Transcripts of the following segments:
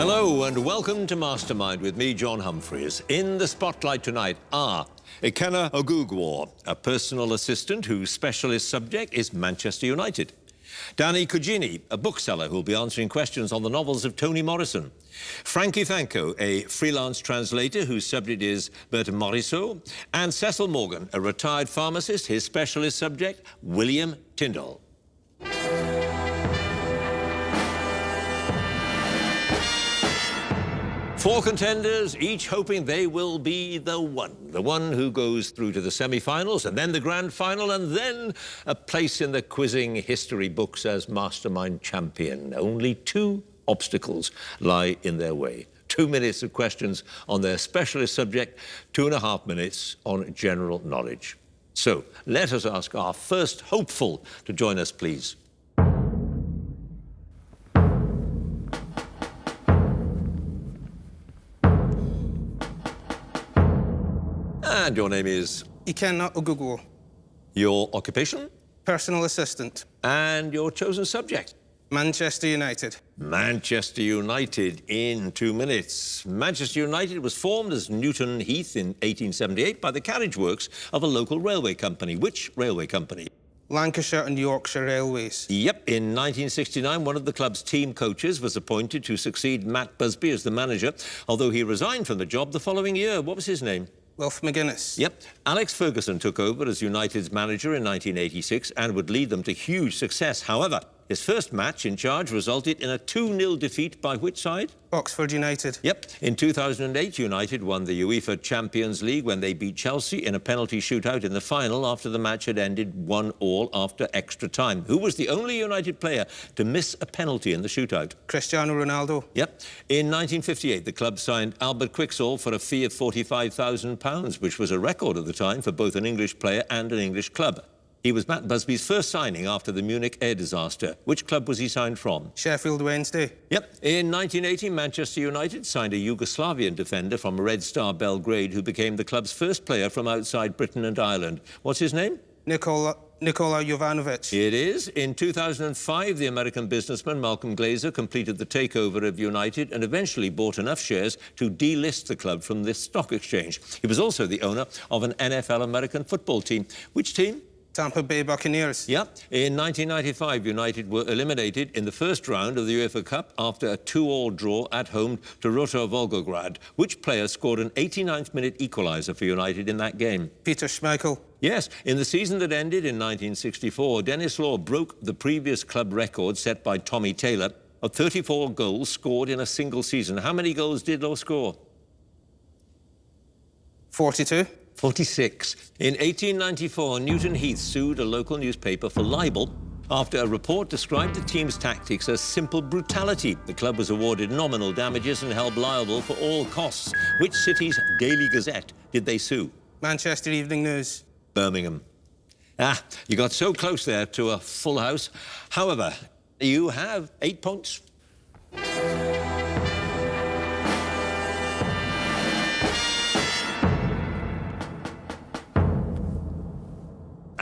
Hello and welcome to Mastermind with me, John Humphrys. In the spotlight tonight are Ikenna Ogugwo, a personal assistant whose specialist subject is Manchester United. Danny Kujini, a bookseller who'll be answering questions on the novels of Toni Morrison. Frankie Fanko, a freelance translator whose subject is Berthe Morisot. And Cecil Morgan, a retired pharmacist, his specialist subject, William Tyndale. Four contenders, each hoping they will be the one who goes through to the semi-finals and then the grand final and then a place in the quizzing history books as Mastermind champion. Only two obstacles lie in their way. 2 minutes of questions on their specialist subject, 2.5 minutes on general knowledge. So let us ask our first hopeful to join us, please. And your name is? Ikenna Ogugwo. Your occupation? Personal assistant. And your chosen subject? Manchester United. Manchester United in 2 minutes. Manchester United was formed as Newton Heath in 1878 by the carriage works of a local railway company. Which railway company? Lancashire and Yorkshire Railways. Yep, in 1969, one of the club's team coaches was appointed to succeed Matt Busby as the manager, although he resigned from the job the following year. What was his name? Wilf McGuinness. Yep. Alex Ferguson took over as United's manager in 1986 and would lead them to huge success. However, his first match in charge resulted in a 2-0 defeat by which side? Oxford United. Yep. In 2008, United won the UEFA Champions League when they beat Chelsea in a penalty shootout in the final after the match had ended 1-1 after extra time. Who was the only United player to miss a penalty in the shootout? Cristiano Ronaldo. Yep. In 1958, the club signed Albert Quixall for a fee of £45,000, which was a record at the time for both an English player and an English club. He was Matt Busby's first signing after the Munich air disaster. Which club was he signed from? Sheffield Wednesday. Yep. In 1980, Manchester United signed a Yugoslavian defender from Red Star Belgrade who became the club's first player from outside Britain and Ireland. What's his name? Nikola Jovanovic. It is. In 2005, the American businessman Malcolm Glazer completed the takeover of United and eventually bought enough shares to delist the club from the stock exchange. He was also the owner of an NFL American football team. Which team? Tampa Bay Buccaneers. Yeah. In 1995, United were eliminated in the first round of the UEFA Cup after a 2-2 draw at home to Rotor Volgograd. Which player scored an 89th-minute equaliser for United in that game? Peter Schmeichel. Yes. In the season that ended in 1964, Dennis Law broke the previous club record set by Tommy Taylor of 34 goals scored in a single season. How many goals did Law score? 42. 46. In 1894, Newton Heath sued a local newspaper for libel after a report described the team's tactics as simple brutality. The club was awarded nominal damages and held liable for all costs. Which city's Daily Gazette did they sue? Manchester Evening News. Birmingham. You got so close there to a full house. However, you have 8 points.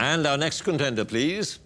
And our next contender, please.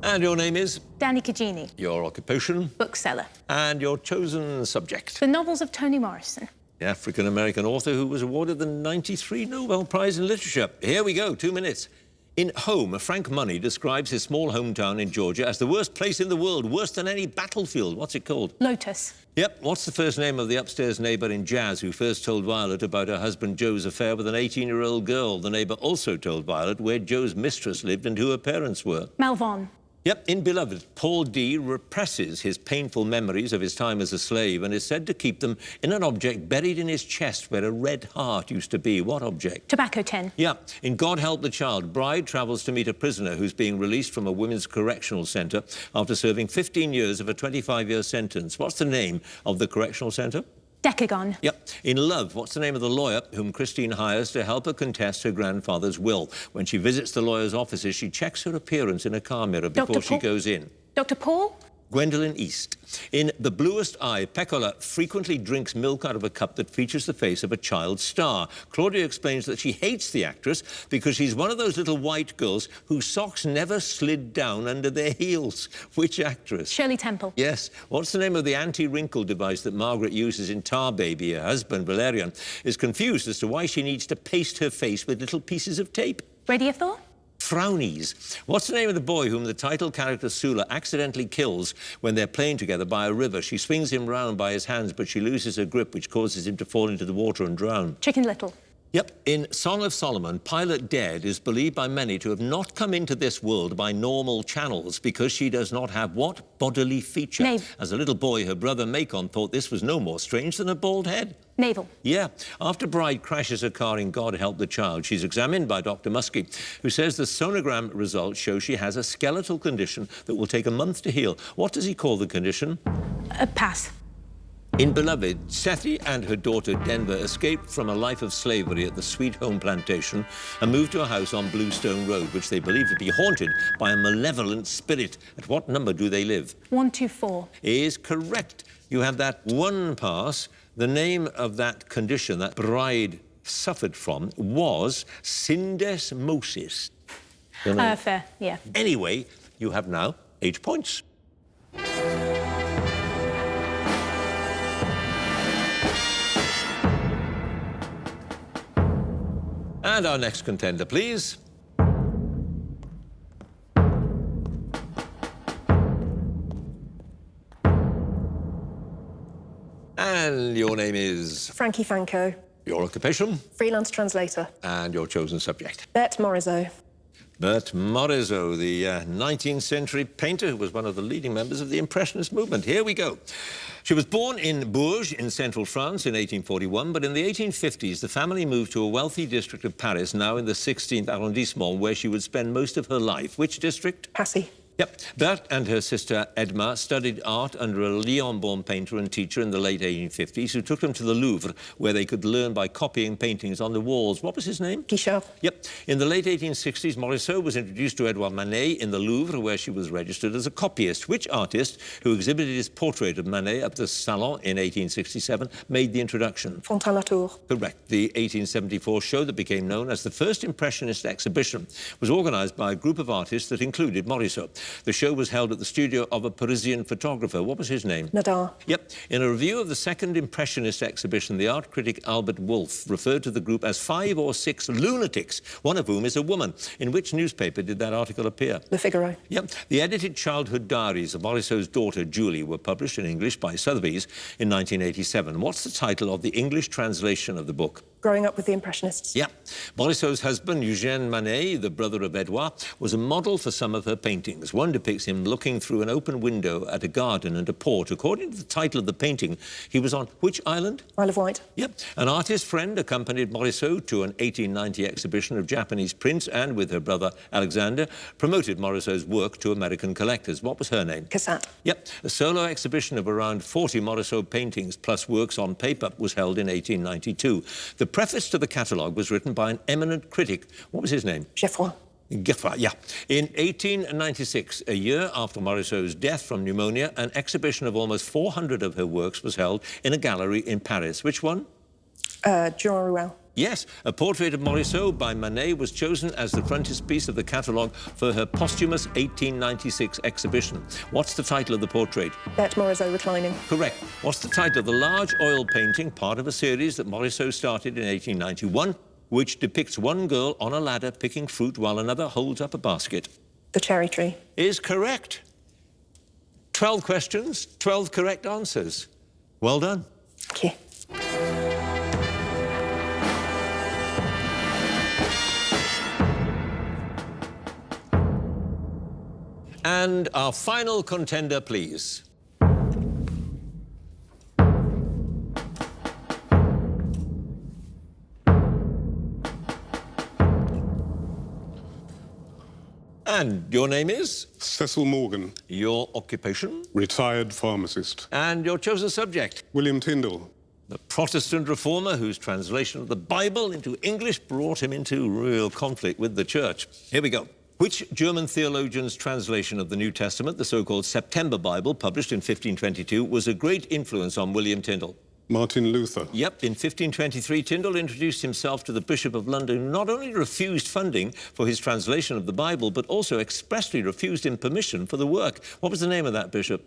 And your name is? Danny Kujini. Your occupation? Bookseller. And your chosen subject? The novels of Toni Morrison. The African-American author who was awarded the '93 Nobel Prize in Literature. Here we go, 2 minutes. In Home, Frank Money describes his small hometown in Georgia as the worst place in the world, worse than any battlefield. What's it called? Lotus. Yep. What's the first name of the upstairs neighbour in Jazz who first told Violet about her husband Joe's affair with an 18-year-old girl? The neighbour also told Violet where Joe's mistress lived and who her parents were. Malvon. Yep, in Beloved, Paul D represses his painful memories of his time as a slave and is said to keep them in an object buried in his chest where a red heart used to be. What object? Tobacco tin. Yeah. In God Help the Child, Bride travels to meet a prisoner who's being released from a women's correctional centre after serving 15 years of a 25-year sentence. What's the name of the correctional centre? Decagon. Yep. In Love, what's the name of the lawyer whom Christine hires to help her contest her grandfather's will? When she visits the lawyer's offices, she checks her appearance in a car mirror before she goes in. Dr. Paul? Gwendolyn East. In The Bluest Eye, Peccola frequently drinks milk out of a cup that features the face of a child star. Claudia explains that she hates the actress because she's one of those little white girls whose socks never slid down under their heels. Which actress? Shirley Temple. Yes. What's the name of the anti-wrinkle device that Margaret uses in Tar Baby? Her husband, Valerian, is confused as to why she needs to paste her face with little pieces of tape. Radiathor. Frownies. What's the name of the boy whom the title character Sula accidentally kills when they're playing together by a river? She swings him round by his hands, but she loses her grip, which causes him to fall into the water and drown. Chicken Little. Yep. In Song of Solomon, Pilot Dead is believed by many to have not come into this world by normal channels because she does not have what bodily feature? Navel. As a little boy, her brother Macon thought this was no more strange than a bald head. Navel. Yeah. After Bride crashes her car in God Help the Child, she's examined by Dr. Muskie, who says the sonogram results show she has a skeletal condition that will take a month to heal. What does he call the condition? Pass. In Beloved, Sethi and her daughter Denver escaped from a life of slavery at the Sweet Home Plantation and moved to a house on Bluestone Road, which they believe to be haunted by a malevolent spirit. At what number do they live? 124. Is correct. You have that one pass. The name of that condition that Bride suffered from was syndesmosis. Fair, yeah. Anyway, you have now 8 points. And our next contender, please. And your name is? Frankie Fanco. Your occupation? Freelance translator. And your chosen subject? Berthe Morisot. Berthe Morisot, the 19th century painter who was one of the leading members of the Impressionist movement. Here we go. She was born in Bourges in central France in 1841, but in the 1850s, the family moved to a wealthy district of Paris, now in the 16th arrondissement, where she would spend most of her life. Which district? Passy. Yep. Berthe and her sister Edma studied art under a Lyon-born painter and teacher in the late 1850s who took them to the Louvre, where they could learn by copying paintings on the walls. What was his name? Guichard. Yep. In the late 1860s, Morisot was introduced to Edouard Manet in the Louvre, where she was registered as a copyist. Which artist, who exhibited his portrait of Manet at the Salon in 1867, made the introduction? Fontaine-Latour. Correct. The 1874 show that became known as the First Impressionist Exhibition was organised by a group of artists that included Morisot. The show was held at the studio of a Parisian photographer. What was his name? Nadar. Yep. In a review of the Second Impressionist Exhibition, the art critic Albert Wolff referred to the group as 5 or 6 lunatics, one of whom is a woman. In which newspaper did that article appear? Le Figaro. Yep. The edited childhood diaries of Morisot's daughter, Julie, were published in English by Sotheby's in 1987. What's the title of the English translation of the book? Growing Up with the Impressionists. Yeah. Morisot's husband, Eugène Manet, the brother of Edouard, was a model for some of her paintings. One depicts him looking through an open window at a garden and a port. According to the title of the painting, he was on which island? Isle of Wight. Yep. An artist friend accompanied Morisot to an 1890 exhibition of Japanese prints and, with her brother Alexander, promoted Morisot's work to American collectors. What was her name? Cassatt. Yep. A solo exhibition of around 40 Morisot paintings plus works on paper was held in 1892. The preface to the catalogue was written by an eminent critic. What was his name? Geoffroy. Geoffroy, yeah. In 1896, a year after Morisot's death from pneumonia, an exhibition of almost 400 of her works was held in a gallery in Paris. Which one? Durand Ruel. Yes, a portrait of Morisot by Manet was chosen as the frontispiece of the catalogue for her posthumous 1896 exhibition. What's the title of the portrait? Berthe Morisot reclining. Correct. What's the title of the large oil painting, part of a series that Morisot started in 1891, which depicts one girl on a ladder picking fruit while another holds up a basket? The Cherry Tree. Is correct. 12 questions, 12 correct answers. Well done. Thank you. And our final contender, please. And your name is? Cecil Morgan. Your occupation? Retired pharmacist. And your chosen subject? William Tyndale. The Protestant reformer whose translation of the Bible into English brought him into real conflict with the church. Here we go. Which German theologian's translation of the New Testament, the so-called September Bible, published in 1522, was a great influence on William Tyndale? Martin Luther. Yep, in 1523, Tyndale introduced himself to the Bishop of London, who not only refused funding for his translation of the Bible, but also expressly refused him permission for the work. What was the name of that bishop?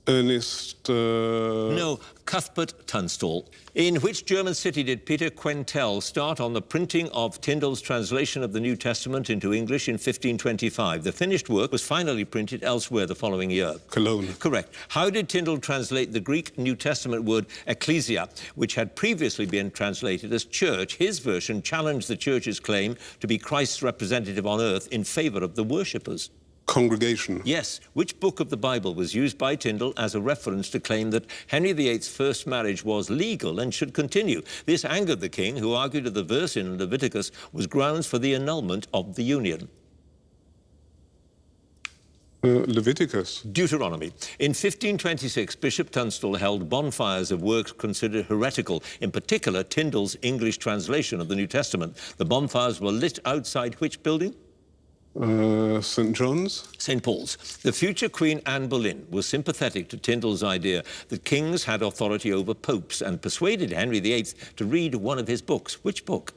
Ernest... No, Cuthbert Tunstall. In which German city did Peter Quentel start on the printing of Tyndale's translation of the New Testament into English in 1525? The finished work was finally printed elsewhere the following year. Cologne. Correct. How did Tyndale translate the Greek New Testament word ecclesia, which had previously been translated as church? His version challenged the church's claim to be Christ's representative on earth in favour of the worshippers. Congregation. Yes. Which book of the Bible was used by Tyndale as a reference to claim that Henry VIII's first marriage was legal and should continue? This angered the king, who argued that the verse in Leviticus was grounds for the annulment of the union. Leviticus. Deuteronomy. In 1526, Bishop Tunstall held bonfires of works considered heretical, in particular Tyndale's English translation of the New Testament. The bonfires were lit outside which building? St. John's. St. Paul's. The future Queen Anne Boleyn was sympathetic to Tyndale's idea that kings had authority over popes and persuaded Henry VIII to read one of his books. Which book?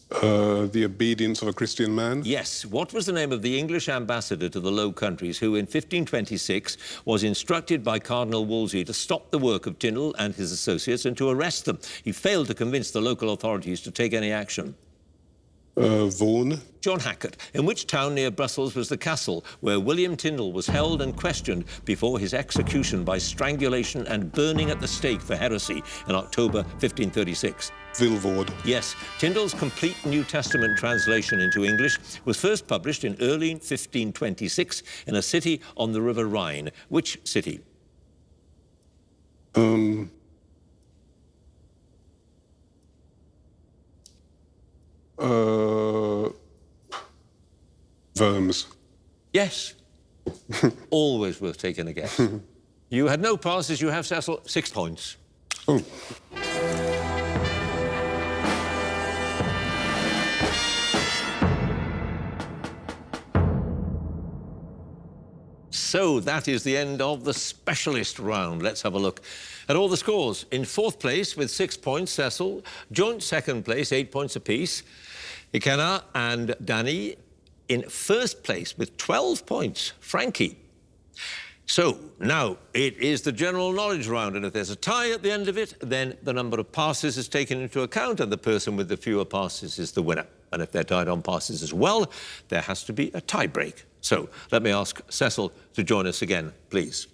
The Obedience of a Christian Man. Yes. What was the name of the English ambassador to the Low Countries who in 1526 was instructed by Cardinal Wolsey to stop the work of Tyndale and his associates and to arrest them? He failed to convince the local authorities to take any action. Vaughan. John Hackett. In which town near Brussels was the castle where William Tyndale was held and questioned before his execution by strangulation and burning at the stake for heresy in October 1536? Vilvoorde. Yes. Tyndale's complete New Testament translation into English was first published in early 1526 in a city on the River Rhine. Which city? Worms. Yes. Always worth taking a guess. You had no passes, you have, Cecil, 6 points. Oh. So that is the end of the specialist round. Let's have a look at all the scores. In 4th place with 6 points, Cecil. Joint 2nd place, 8 points apiece. Ikenna and Danny. In 1st place with 12 points, Frankie. So now it is the general knowledge round, and if there's a tie at the end of it, then the number of passes is taken into account and the person with the fewer passes is the winner. And if they're tied on passes as well, there has to be a tie break. So let me ask Cecil to join us again, please.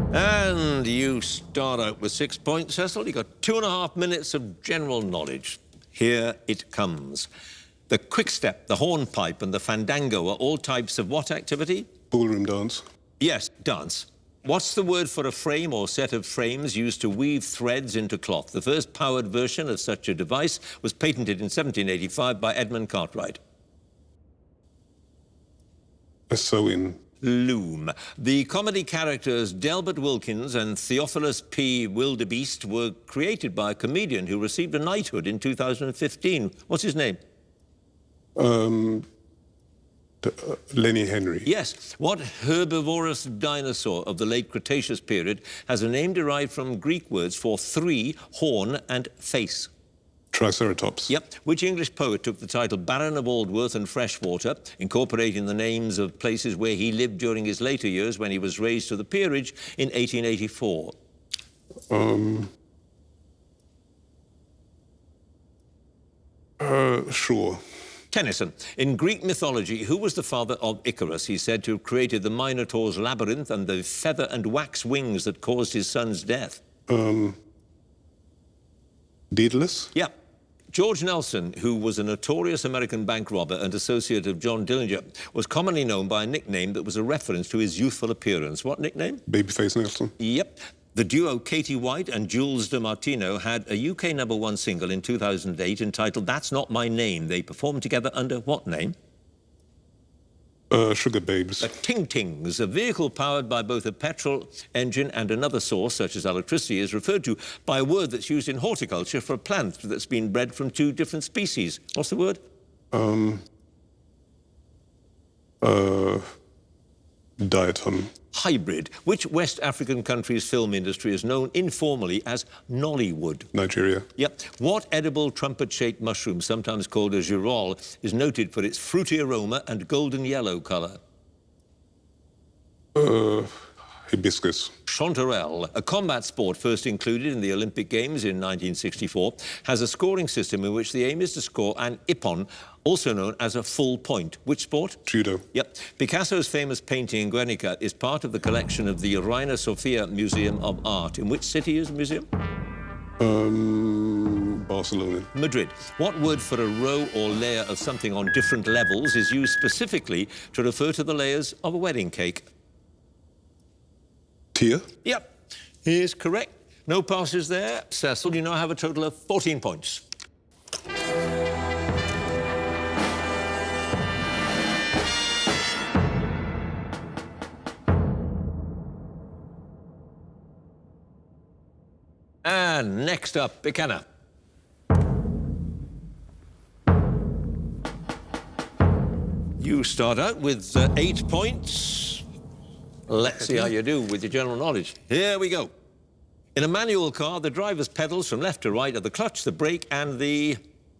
And you start out with 6 points, Cecil. You've got 2.5 minutes of general knowledge. Here it comes. The quick step, the hornpipe and the fandango are all types of what activity? Ballroom dance. Yes, dance. What's the word for a frame or set of frames used to weave threads into cloth? The first powered version of such a device was patented in 1785 by Edmund Cartwright. A sew-in. Loom. The comedy characters Delbert Wilkins and Theophilus P. Wildebeest were created by a comedian who received a knighthood in 2015. What's his name? Lenny Henry. Yes. What herbivorous dinosaur of the late Cretaceous period has a name derived from Greek words for 3, horn, and face? Triceratops. Yep. Which English poet took the title Baron of Aldworth and Freshwater, incorporating the names of places where he lived during his later years when he was raised to the peerage in 1884? Sure. Tennyson. In Greek mythology, who was the father of Icarus? He's said to have created the Minotaur's labyrinth and the feather and wax wings that caused his son's death. Daedalus? Yeah. George Nelson, who was a notorious American bank robber and associate of John Dillinger, was commonly known by a nickname that was a reference to his youthful appearance. What nickname? Babyface Nelson. Yep. The duo Katie White and Jules DeMartino had a UK #1 single in 2008 entitled That's Not My Name. They performed together under what name? Sugar Babes. The Ting-Tings, a vehicle powered by both a petrol engine and another source, such as electricity, is referred to by a word that's used in horticulture for a plant that's been bred from two different species. What's the word? Diatom. Hybrid. Which West African country's film industry is known informally as Nollywood? Nigeria. Yep. What edible trumpet-shaped mushroom, sometimes called a girole, is noted for its fruity aroma and golden yellow colour? Hibiscus. Chanterelle, a combat sport first included in the Olympic Games in 1964, has a scoring system in which the aim is to score an ippon, also known as a full point. Which sport? Judo. Yep. Picasso's famous painting in Guernica is part of the collection of the Reina Sofia Museum of Art. In which city is the museum? Barcelona. Madrid. What word for a row or layer of something on different levels is used specifically to refer to the layers of a wedding cake? Tier. Yep, he is correct. No passes there. Cecil, you now have a total of 14 points. And next up, Buchanan. You start out with 8 points. Let's see how you do with your general knowledge. Here we go. In a manual car, the driver's pedals from left to right are the clutch, the brake, and the...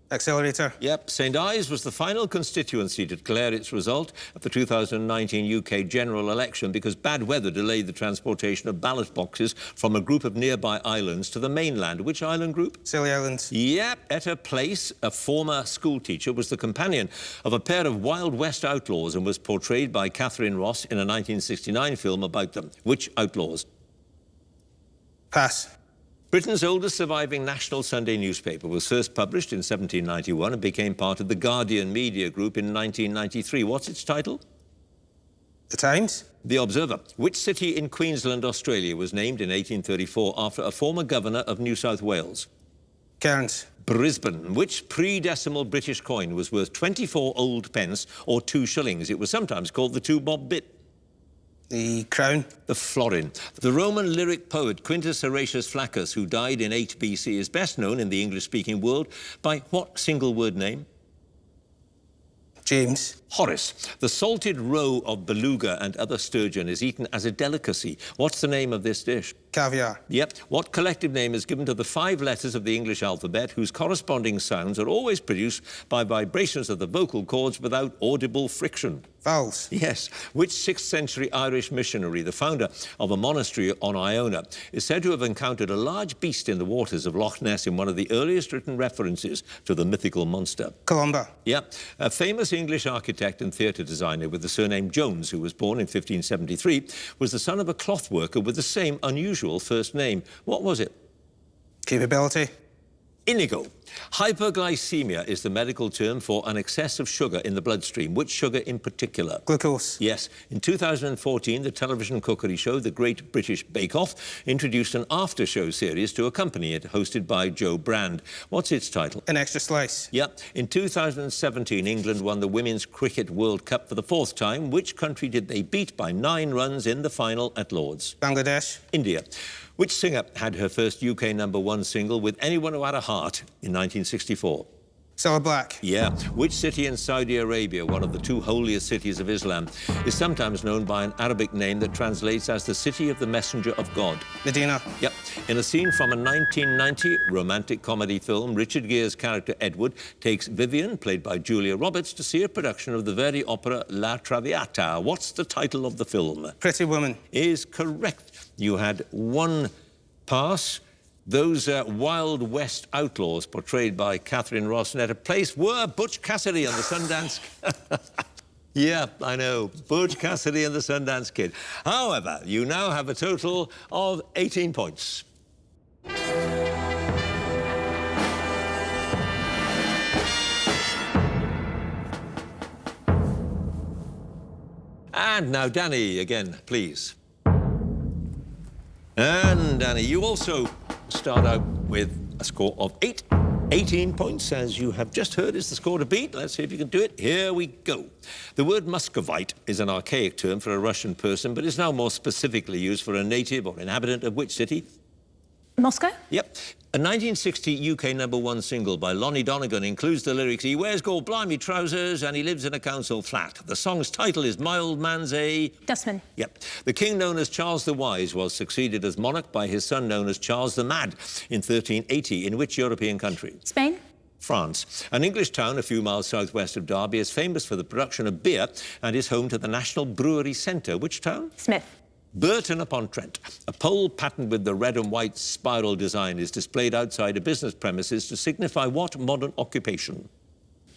Accelerator. Yep. St Ives was the final constituency to declare its result at the 2019 UK general election because bad weather delayed the transportation of ballot boxes from a group of nearby islands to the mainland. Which island group? Scilly Islands. Yep. Etta Place, a former schoolteacher, was the companion of a pair of Wild West outlaws and was portrayed by Catherine Ross in a 1969 film about them. Which outlaws? Pass. Britain's oldest surviving national Sunday newspaper was first published in 1791 and became part of the Guardian media group in 1993. What's its title? The Times. The Observer. Which city in Queensland, Australia, was named in 1834 after a former governor of New South Wales? Cairns. Brisbane. Which pre-decimal British coin was worth 24 old pence or 2 shillings? It was sometimes called the 2-bob bit. The Crown. The florin. The Roman lyric poet Quintus Horatius Flaccus, who died in 8 BC, is best known in the English-speaking world by what single-word name? James. Horace. The salted roe of beluga and other sturgeon is eaten as a delicacy. What's the name of this dish? Caviar. Yep. What collective name is given to the 5 letters of the English alphabet whose corresponding sounds are always produced by vibrations of the vocal cords without audible friction? Vowels. Yes. Which 6th century Irish missionary, the founder of a monastery on Iona, is said to have encountered a large beast in the waters of Loch Ness in one of the earliest written references to the mythical monster? Columba. Yep. A famous English architect and theatre designer with the surname Jones, who was born in 1573, was the son of a cloth worker with the same unusual first name. What was it? Capability. Inigo. Hyperglycemia is the medical term for an excess of sugar in the bloodstream. Which sugar in particular? Glucose. Yes. In 2014, the television cookery show The Great British Bake Off introduced an after-show series to accompany it, hosted by Joe Brand. What's its title? An Extra Slice. Yep. In 2017, England won the Women's Cricket World Cup for the 4th time. Which country did they beat by 9 runs in the final at Lord's? Bangladesh. India. Which singer had her first UK #1 single with Anyone Who Had a Heart in 1964? Cilla Black. Yeah. Which city in Saudi Arabia, one of the 2 holiest cities of Islam, is sometimes known by an Arabic name that translates as the City of the Messenger of God? Medina. Yep. In a scene from a 1990 romantic comedy film, Richard Gere's character Edward takes Vivian, played by Julia Roberts, to see a production of the Verdi opera La Traviata. What's the title of the film? Pretty Woman. Is correct. You had 1 pass. Those Wild West outlaws portrayed by Catherine Ross and Etta Place were Butch Cassidy and the Sundance... Yeah, I know. Butch Cassidy and the Sundance Kid. However, you now have a total of 18 points. And now, Danny, again, please. And, Danny, you also start out with a score of 8. 18 points, as you have just heard, is the score to beat. Let's see if you can do it. Here we go. The word Muscovite is an archaic term for a Russian person, but is now more specifically used for a native or inhabitant of which city? Moscow? Yep. A 1960 UK #1 single by Lonnie Donegan includes the lyrics, "He wears gold blimey trousers and he lives in a council flat." The song's title is "My Old Man's a..." Dustman. Yep. The king known as Charles the Wise was succeeded as monarch by his son known as Charles the Mad in 1380. In which European country? Spain? France. An English town a few miles southwest of Derby is famous for the production of beer and is home to the National Brewery Centre. Which town? Smith. Burton upon Trent. A pole patterned with the red and white spiral design is displayed outside a business premises to signify what modern occupation?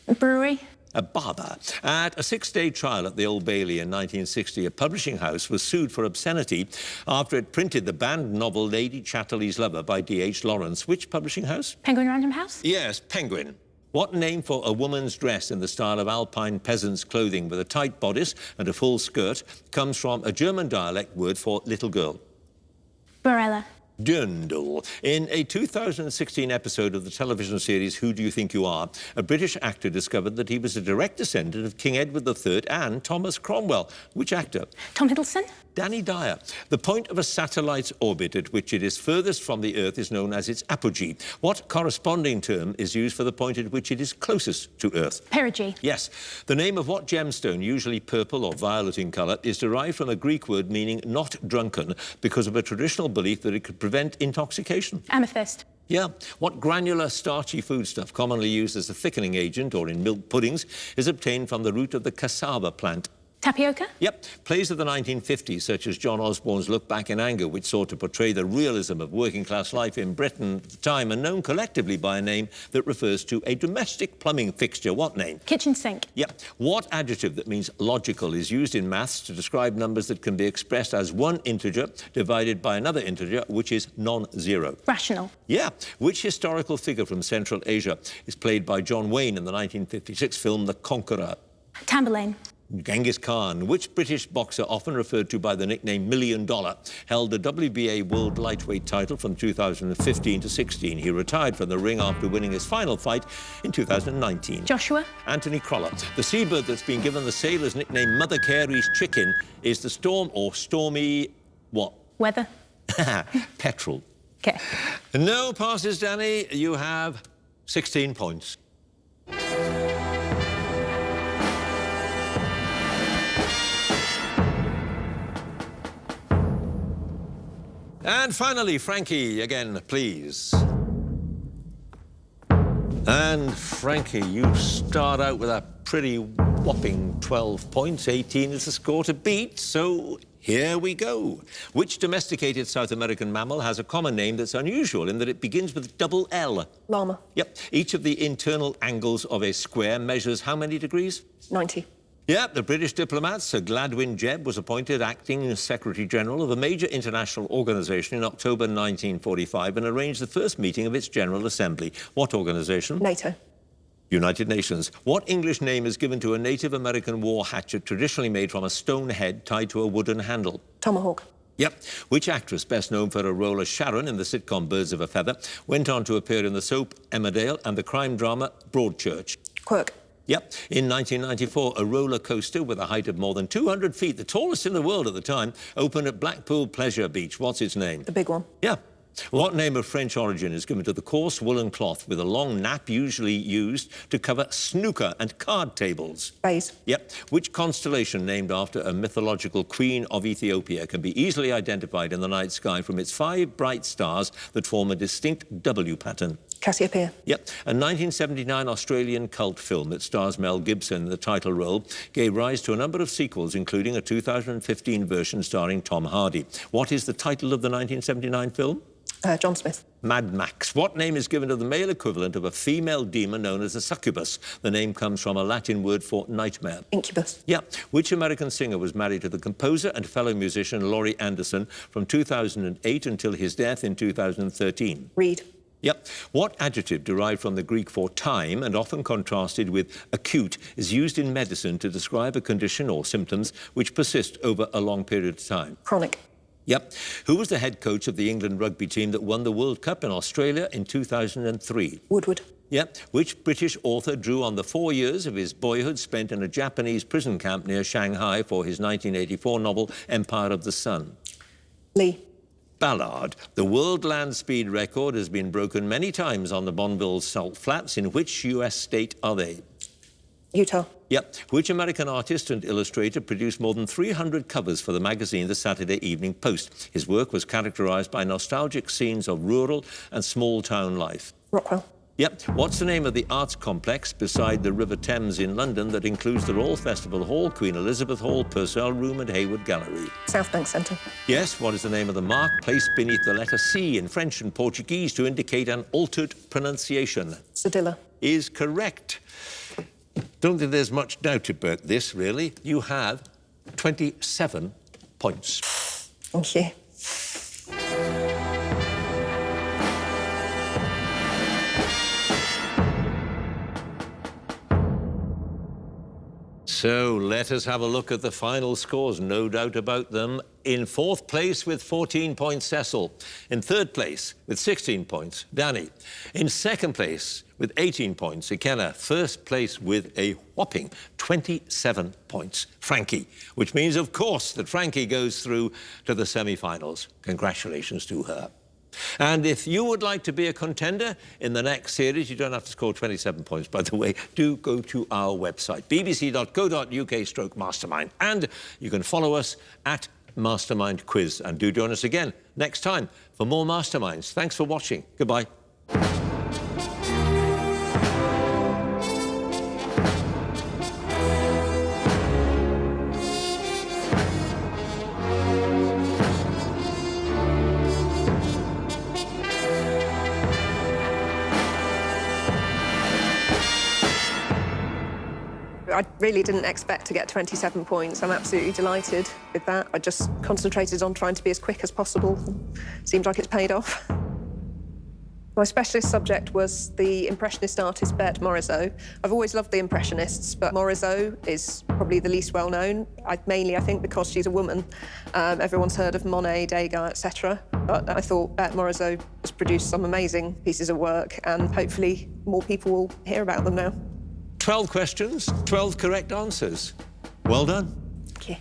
A brewery? A barber. At a 6-day trial at the Old Bailey in 1960, a publishing house was sued for obscenity after it printed the banned novel Lady Chatterley's Lover by D.H. Lawrence. Which publishing house? Penguin Random House? Yes, Penguin. What name for a woman's dress in the style of alpine peasants' clothing with a tight bodice and a full skirt comes from a German dialect word for little girl? Barella. Tyndale. In a 2016 episode of the television series Who Do You Think You Are, a British actor discovered that he was a direct descendant of King Edward III and Thomas Cromwell. Which actor? Tom Hiddleston? Danny Dyer. The point of a satellite's orbit at which it is furthest from the Earth is known as its apogee. What corresponding term is used for the point at which it is closest to Earth? Perigee. Yes. The name of what gemstone, usually purple or violet in colour, is derived from a Greek word meaning not drunken because of a traditional belief that it could prevent intoxication? Amethyst. Yeah. What granular, starchy foodstuff, commonly used as a thickening agent or in milk puddings, is obtained from the root of the cassava plant? Tapioca? Yep. Plays of the 1950s, such as John Osborne's Look Back in Anger, which sought to portray the realism of working-class life in Britain at the time, and known collectively by a name that refers to a domestic plumbing fixture. What name? Kitchen sink. Yep. What adjective that means logical is used in maths to describe numbers that can be expressed as one integer divided by another integer, which is non-zero? Rational. Yeah. Which historical figure from Central Asia is played by John Wayne in the 1956 film The Conqueror? Tamburlaine. Genghis Khan. Which British boxer, often referred to by the nickname Million Dollar, held the WBA World Lightweight title from 2015 to 16? He retired from the ring after winning his final fight in 2019. Joshua. Anthony Crolla. The seabird that's been given the sailor's nickname Mother Carey's chicken is the storm or stormy... what? Weather. Petrel. Okay. No passes, Danny. You have 16 points. And finally, Frankie, again, please. And Frankie, you start out with a pretty whopping 12 points. 18 is the score to beat, so here we go. Which domesticated South American mammal has a common name that's unusual in that it begins with double L? Llama. Yep. Each of the internal angles of a square measures how many degrees? 90. Yeah, the British diplomat Sir Gladwin Jebb was appointed acting Secretary-General of a major international organisation in October 1945 and arranged the first meeting of its General Assembly. What organisation? NATO. United Nations. What English name is given to a Native American war hatchet traditionally made from a stone head tied to a wooden handle? Tomahawk. Yep. Which actress, best known for her role as Sharon in the sitcom Birds of a Feather, went on to appear in the soap Emmerdale and the crime drama Broadchurch? Quirk. Yep. In 1994, a roller coaster with a height of more than 200 feet, the tallest in the world at the time, opened at Blackpool Pleasure Beach. What's its name? The big one. Yeah. What name of French origin is given to the coarse woolen cloth with a long nap usually used to cover snooker and card tables? Bays. Yep. Which constellation named after a mythological queen of Ethiopia can be easily identified in the night sky from its 5 bright stars that form a distinct W pattern? Cassiopeia. Yep. A 1979 Australian cult film that stars Mel Gibson in the title role gave rise to a number of sequels, including a 2015 version starring Tom Hardy. What is the title of the 1979 film? John Smith. Mad Max. What name is given to the male equivalent of a female demon known as a succubus? The name comes from a Latin word for nightmare. Incubus. Yeah. Which American singer was married to the composer and fellow musician Laurie Anderson from 2008 until his death in 2013? Reed. Yep. What adjective derived from the Greek for time and often contrasted with acute is used in medicine to describe a condition or symptoms which persist over a long period of time? Chronic. Yep. Who was the head coach of the England rugby team that won the World Cup in Australia in 2003? Woodward. Yep. Which British author drew on the 4 years of his boyhood spent in a Japanese prison camp near Shanghai for his 1984 novel Empire of the Sun? Lee. Ballard. The world land speed record has been broken many times on the Bonneville Salt Flats. In which US state are they? Utah. Yep. Which American artist and illustrator produced more than 300 covers for the magazine The Saturday Evening Post? His work was characterized by nostalgic scenes of rural and small-town life. Rockwell. Yep. What's the name of the arts complex beside the River Thames in London that includes the Royal Festival Hall, Queen Elizabeth Hall, Purcell Room and Hayward Gallery? South Bank Centre. Yes. What is the name of the mark placed beneath the letter C in French and Portuguese to indicate an altered pronunciation? Cedilla. Is correct. Don't think there's much doubt about this, really. You have 27 points. Thank you. So let us have a look at the final scores. No doubt about them. In fourth place with 14 points, Cecil. In third place with 16 points, Danny. In second place with 18 points, Ikenna. First place with a whopping 27 points, Frankie. Which means, of course, that Frankie goes through to the semi-finals. Congratulations to her. And if you would like to be a contender in the next series, you don't have to score 27 points, by the way, do go to our website, bbc.co.uk/mastermind. And you can follow us at Mastermind Quiz. And do join us again next time for more Masterminds. Thanks for watching. Goodbye. I really didn't expect to get 27 points. I'm absolutely delighted with that. I just concentrated on trying to be as quick as possible. Seems like it's paid off. My specialist subject was the Impressionist artist Berthe Morisot. I've always loved the Impressionists, but Morisot is probably the least well-known, mainly, I think, because she's a woman. Everyone's heard of Monet, Degas, etc. But I thought Berthe Morisot has produced some amazing pieces of work, and hopefully more people will hear about them now. 12 questions, 12 correct answers. Well done. Thank you.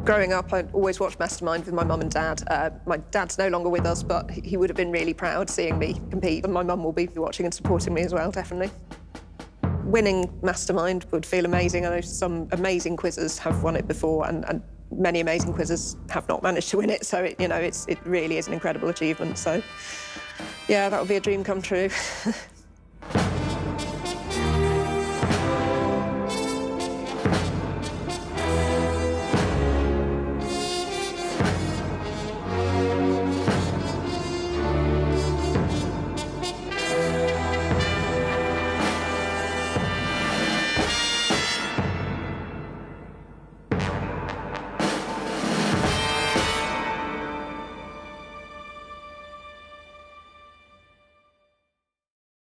Growing up, I always watched Mastermind with my mum and dad. My dad's no longer with us, but he would have been really proud seeing me compete. And my mum will be watching and supporting me as well, definitely. Winning Mastermind would feel amazing. I know some amazing quizzes have won it before, and many amazing quizzes have not managed to win it. So, it really is an incredible achievement. So, yeah, that would be a dream come true.